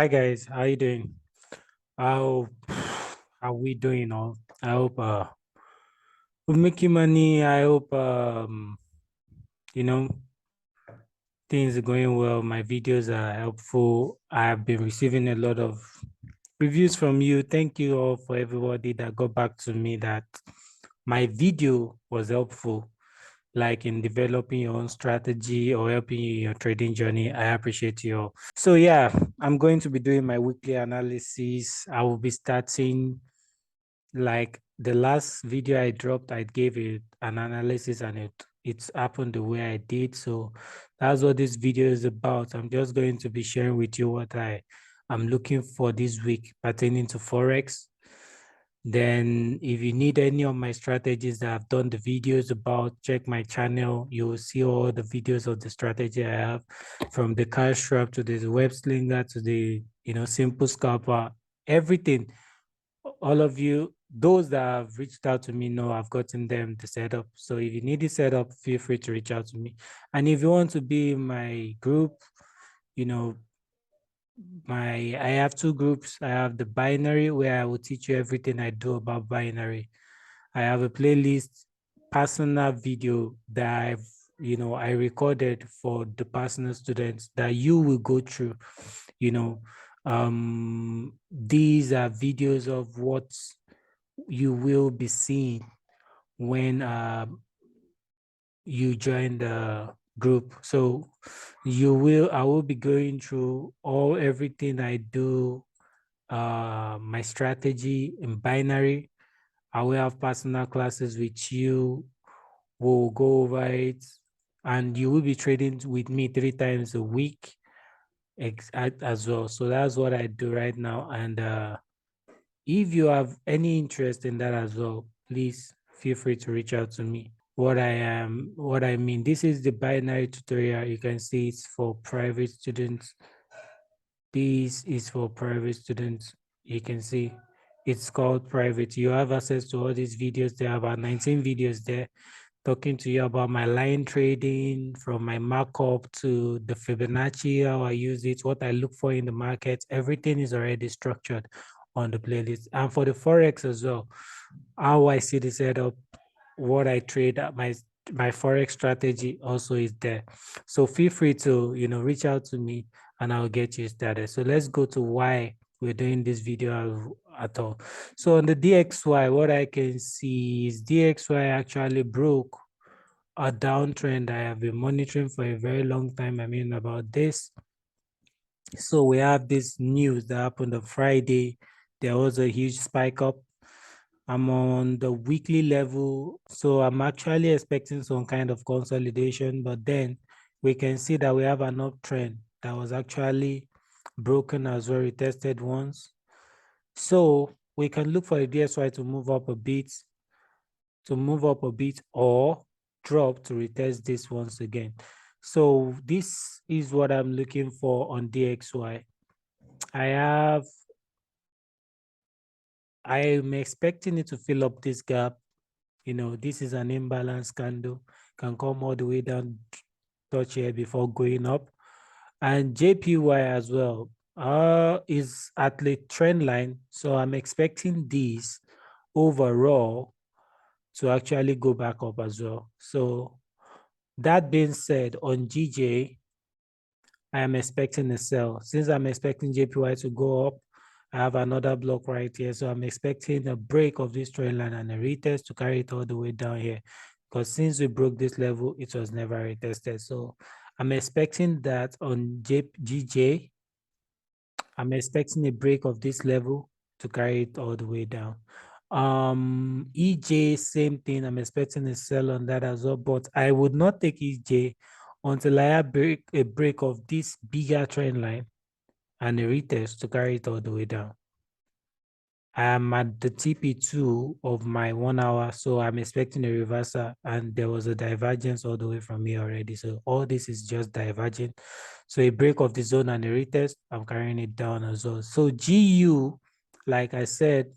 Hi guys, how you doing? How how we doing all? I hope we're making money. I hope you know things are going well. My videos are helpful. I've been receiving a lot of reviews from you. Thank you all for everybody that got back to me that my video was helpful, like in developing your own strategy or helping you in your trading journey. I appreciate you all. So yeah, I'm going to be doing my weekly analysis. I will be starting like the last video I dropped, I gave it an analysis and it's happened the way I did. So that's what this video is about. I'm just going to be sharing with you what I'm looking for this week pertaining to Forex. Then if you need any of my strategies that I've done the videos about, check my channel. You will see all the videos of the strategy I have, from the cash trap to the web slinger to the simple scalper, everything. All of you, those that have reached out to me know I've gotten them the setup. So if you need the setup, feel free to reach out to me. And if you want to be in my group, you know, I have two groups. I have the binary where I will teach you everything I do about binary. I have a playlist, personal video that I recorded for the personal students that you will go through. These are videos of what you will be seeing when you join the group. So I will be going through everything I do, my strategy in binary. I will have personal classes with you. We'll go over it, and you will be trading with me 3 times a week as well. So that's what I do right now. And if you have any interest in that as well, please feel free to reach out to me. What I mean, this is the binary tutorial. You can see it's for private students. This is for private students. You can see it's called private. You have access to all these videos. There are about 19 videos there talking to you about my line trading, from my markup to the Fibonacci, how I use it, what I look for in the market. Everything is already structured on the playlist. And for the Forex as well, how I see the setup, what I trade, my Forex strategy also is there. So feel free to, reach out to me and I'll get you started. So let's go to why we're doing this video at all. So on the DXY, what I can see is DXY actually broke a downtrend I have been monitoring for a very long time. I mean, about this. So we have this news that happened on Friday. There was a huge spike up. I'm on the weekly level, so I'm actually expecting some kind of consolidation, but then we can see that we have an uptrend that was actually broken as well, retested once. So we can look for the DXY to move up a bit, or drop to retest this once again. So this is what I'm looking for on DXY. I'm expecting it to fill up this gap. This is an imbalance candle, can come all the way down, touch here before going up. And JPY as well is at the trend line. So I'm expecting this overall to actually go back up as well. So that being said, on GJ, I am expecting a sell. Since I'm expecting JPY to go up, I have another block right here. So I'm expecting a break of this trend line and a retest to carry it all the way down here. Because since we broke this level, it was never retested. So I'm expecting that on GJ, I'm expecting a break of this level to carry it all the way down. EJ, same thing. I'm expecting a sell on that as well, but I would not take EJ until I have a break of this bigger trend line and a retest to carry it all the way down. I'm at the TP2 of my 1 hour, so I'm expecting a reversal, and there was a divergence all the way from here already. So all this is just diverging. So a break of the zone and a retest, I'm carrying it down as well. So GU, like I said,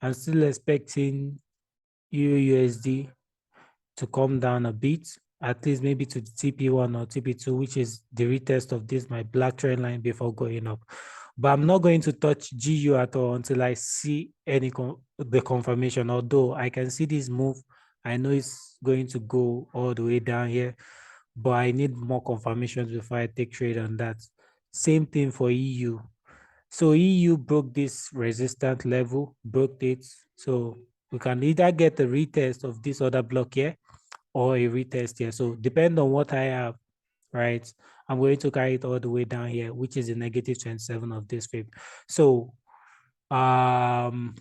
I'm still expecting EURUSD to come down a bit, at least maybe to the TP1 or TP2, which is the retest of this, my black trend line, before going up. but I'm not going to touch GU at all until I see the confirmation. Although I can see this move, I know it's going to go all the way down here, but I need more confirmations before I take trade on that. Same thing for EU. So EU broke this resistance level, broke it. So we can either get a retest of this other block here or a retest here. So depend on what I have, right? I'm going to carry it all the way down here, which is the negative 27 of this fib. So I'm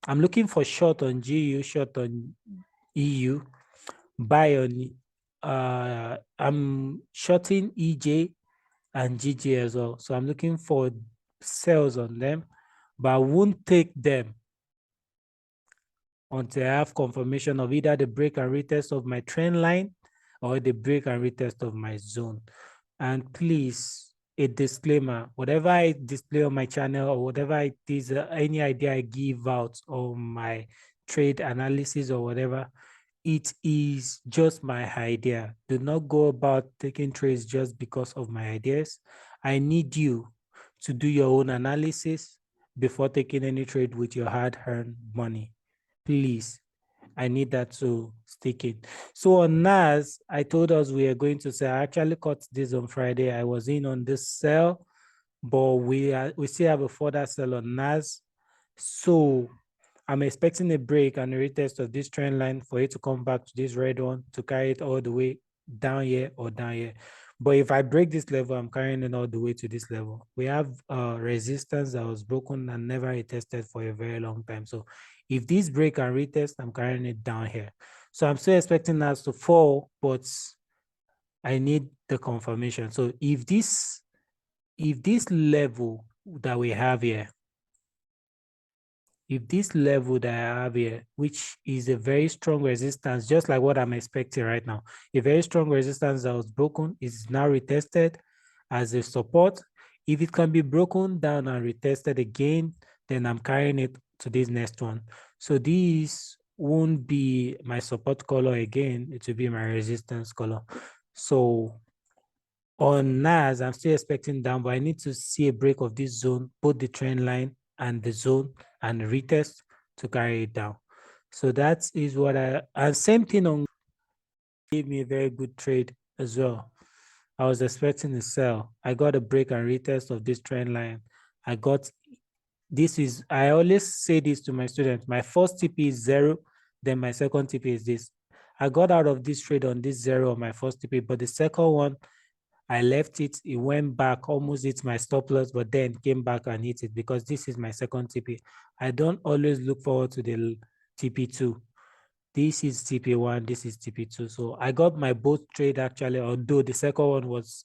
looking for short on GU, short on EU, buy on I'm shorting EJ and GJ as well. So I'm looking for sells on them, but I won't take them until I have confirmation of either the break and retest of my trend line or the break and retest of my zone. And please, a disclaimer, whatever I display on my channel or whatever it is, any idea I give out on my trade analysis or whatever, it is just my idea. Do not go about taking trades just because of my ideas. I need you to do your own analysis before taking any trade with your hard-earned money. Please, I need that to stick in. So on NAS, I told us we are going to sell. I actually caught this on Friday. I was in on this sell, but we still have a further sell on NAS. So I'm expecting a break and a retest of this trend line for it to come back to this red one to carry it all the way down here or down here. But if I break this level, I'm carrying it all the way to this level. We have resistance that was broken and never retested for a very long time. So if this break and retest, I'm carrying it down here. So I'm still expecting us to fall, but I need the confirmation. So if this level that we have here, if this level that I have here, which is a very strong resistance, just like what I'm expecting right now, a very strong resistance that was broken is now retested as a support. If it can be broken down and retested again, then I'm carrying it to this next one. So this won't be my support color again. It will be my resistance color. So on NAS, I'm still expecting down, but I need to see a break of this zone, both the trend line and the zone and the retest to carry it down. So that is what and same thing on gave me a very good trade as well. I was expecting a sell. I got a break and retest of this trend line. I always say this to my students. My first TP is 0, then my second TP is this. I got out of this trade on this 0 on my first TP, but the second one, I left it, it went back, almost hit my stop loss, but then came back and hit it because this is my second TP. I don't always look forward to the TP2. This is TP1, this is TP2. So I got my both trade actually, although the second one was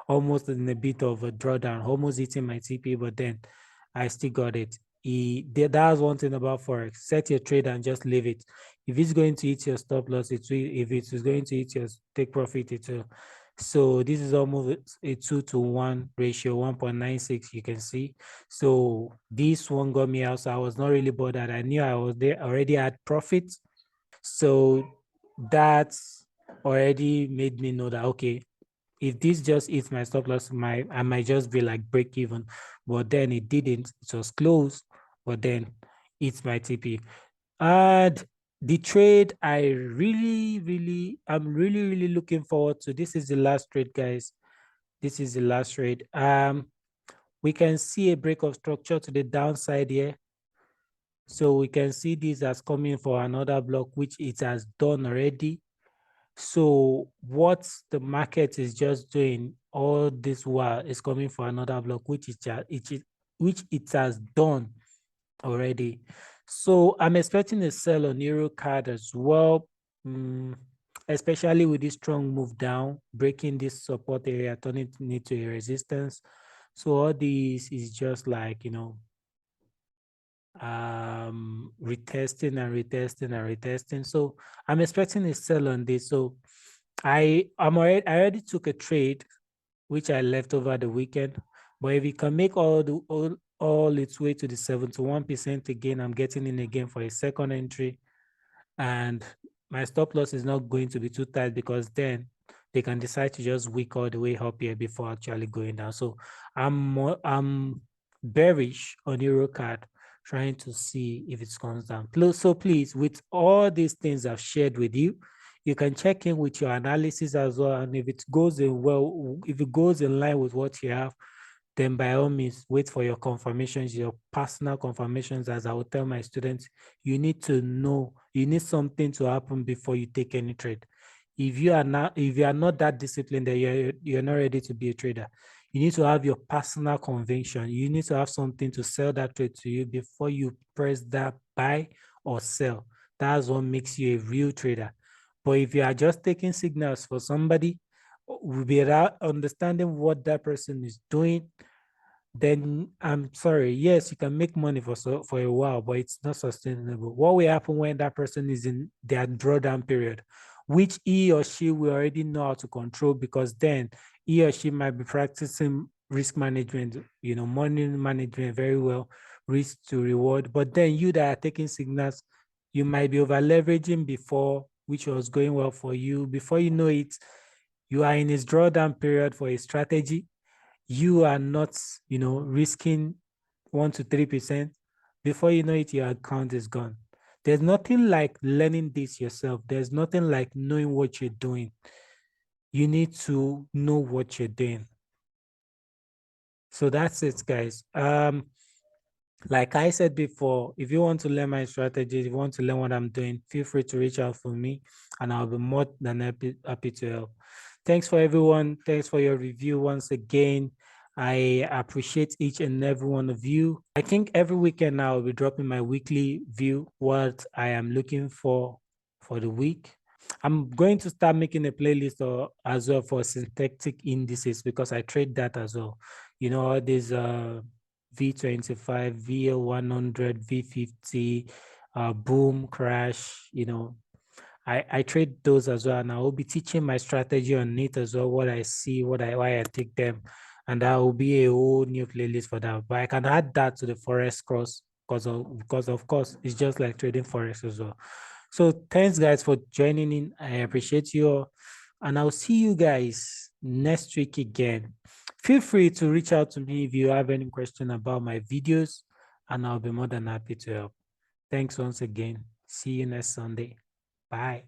almost in a bit of a drawdown, almost hitting my TP, but then I still got it. That's one thing about Forex. Set your trade and just leave it. If it's going to hit your stop loss, it will. If it is going to hit your take profit, it will. So this is almost a 2-to-1 ratio, 1.96, you can see. So this one got me out, so I was not really bothered. I knew I was there, already had profit. So that already made me know that, okay, if this just hits my stop loss, I might just be like break even. But then it didn't, it was close, but then it's my TP. And the trade I'm really looking forward to. This is the last trade, guys. This is the last trade. We can see a break of structure to the downside here. So we can see this as coming for another block, which it has done already. So what the market is just doing all this while is coming for another block, which it has done already. So I'm expecting a sell on Eurocard as well, especially with this strong move down, breaking this support area, turning it into a resistance. So all this is just like, retesting and retesting and retesting. So I'm expecting a sell on this. So I already took a trade, which I left over the weekend. But if it can make all its way to the 71% again, I'm getting in again for a second entry. And my stop loss is not going to be too tight because then they can decide to just wick all the way up here before actually going down. So I'm bearish on Eurocard, trying to see if it comes down. So please, with all these things I've shared with you, you can check in with your analysis as well. And if it goes in well, if it goes in line with what you have, then by all means, wait for your confirmations, your personal confirmations. As I will tell my students, you need to know, you need something to happen before you take any trade. If you are not that disciplined, that you're not ready to be a trader, you need to have your personal conviction. You need to have something to sell that trade to you before you press that buy or sell. That's what makes you a real trader. But if you are just taking signals for somebody without understanding what that person is doing, then I'm sorry. Yes, you can make money for a while, but it's not sustainable. What will happen when that person is in their drawdown period, which he or she will already know how to control, because then he or she might be practicing risk management, money management very well, risk to reward. But then you that are taking signals, you might be over leveraging before, which was going well for you. Before you know it, you are in his drawdown period for a strategy. You are not, risking 1 to 3%. Before you know it, your account is gone. There's nothing like learning this yourself. There's nothing like knowing what you're doing. You need to know what you're doing. So that's it, guys. Like I said before, if you want to learn my strategies, if you want to learn what I'm doing, feel free to reach out for me, and I'll be more than happy to help. Thanks for everyone. Thanks for your review once again. I appreciate each and every one of you. I think every weekend now I'll be dropping my weekly view, what I am looking for the week. I'm going to start making a playlist as well for synthetic indices, because I trade that as well. All these V25, VL100, V50, boom, crash, I trade those as well, and I will be teaching my strategy on it as well, what I see, why I take them, and that will be a whole new playlist for that. But I can add that to the Forex course, because of course it's just like trading Forex as well. So thanks guys for joining in. I appreciate you all, and I'll see you guys next week again. Feel free to reach out to me if you have any question about my videos, and I'll be more than happy to help. Thanks once again. See you next Sunday. Bye.